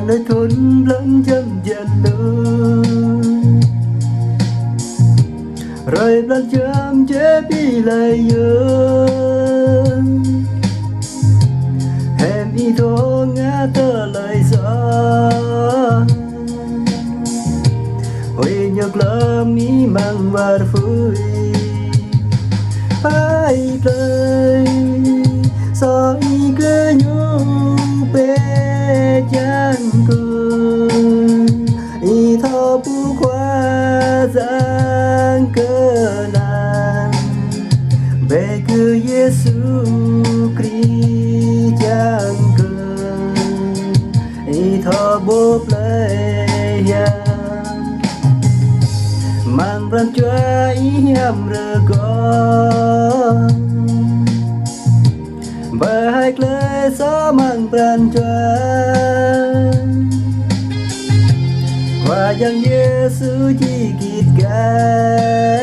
nơi thốn lẫn chấm dần lối rồi lần chấm chế bi lại nhớ em đi thô ngã tơ lời gió ôi nhược lắm ý mang vào vui ai lời sao ý cứ nhung bê chan cười ý thọ bu qua giang cơ nan về cứ Giêsu Christ chan cười ý thọ bốp lấy mang ran chua ý em rơ con baik le sa mang ran chua qua yang Giêsu chỉ kít gai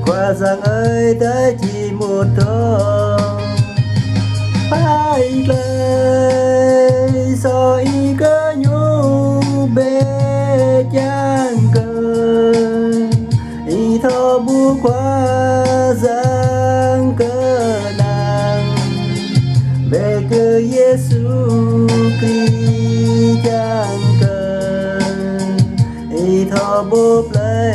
qua rằng ơi đã chỉ một thôi baik le so ý cơ nhu bê chan cơ ý thọ bu qua giang cơ nàng về cơ Giêsu Christ chan cơ ý thọ bốp lấy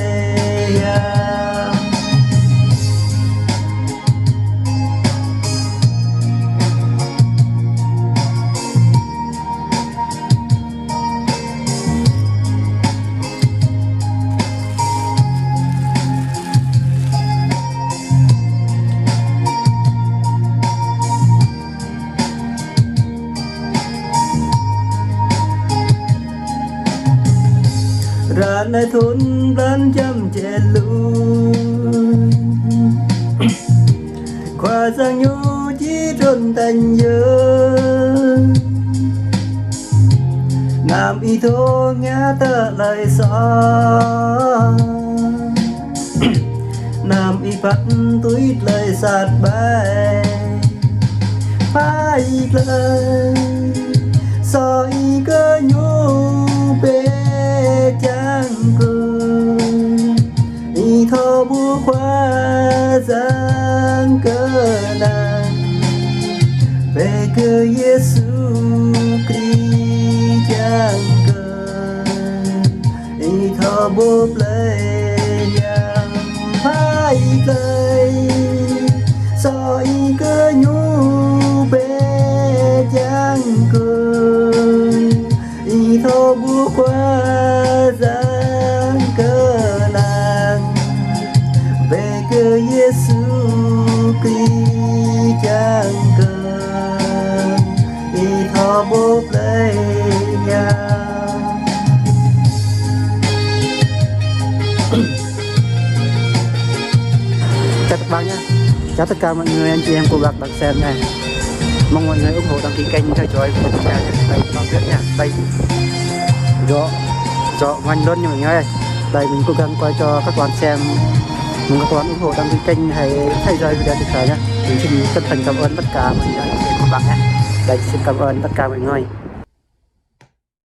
ra nơi thôn bán chăm trẻ lui qua giang nhu chỉ trôn thành nhớ nam y thô ngã tơ lời gió nam y phát túi lời sạt bay phải lời so y cơ nhu bê chan cười ý thọ bu qua giang cơ nan về cơ Giêsu Christ chan cơ ý thọ bốp lấy phải lời so ý cơ nhu bê chan cười ý thọ bu qua giang cơ nàng về cơ Giêsu Christ chan cơ ý thọ bốp lấy chào các bạn nhé, chào tất cả mọi người anh chị em cô bác đang xem này, mong mọi người ủng hộ đăng ký kênh theo dõi của chúng ta nhé. Đây con biết nha, đây rõ ngoan luôn nha mọi người ơi. Đây mình cố gắng quay cho các bạn xem, mong các bạn ủng hộ đăng ký kênh hay theo dõi video tiếp theo nhé. Mình xin chân thành cảm ơn tất cả mọi người anh chị em cô bác nhé. Đây xin cảm ơn tất cả mọi người.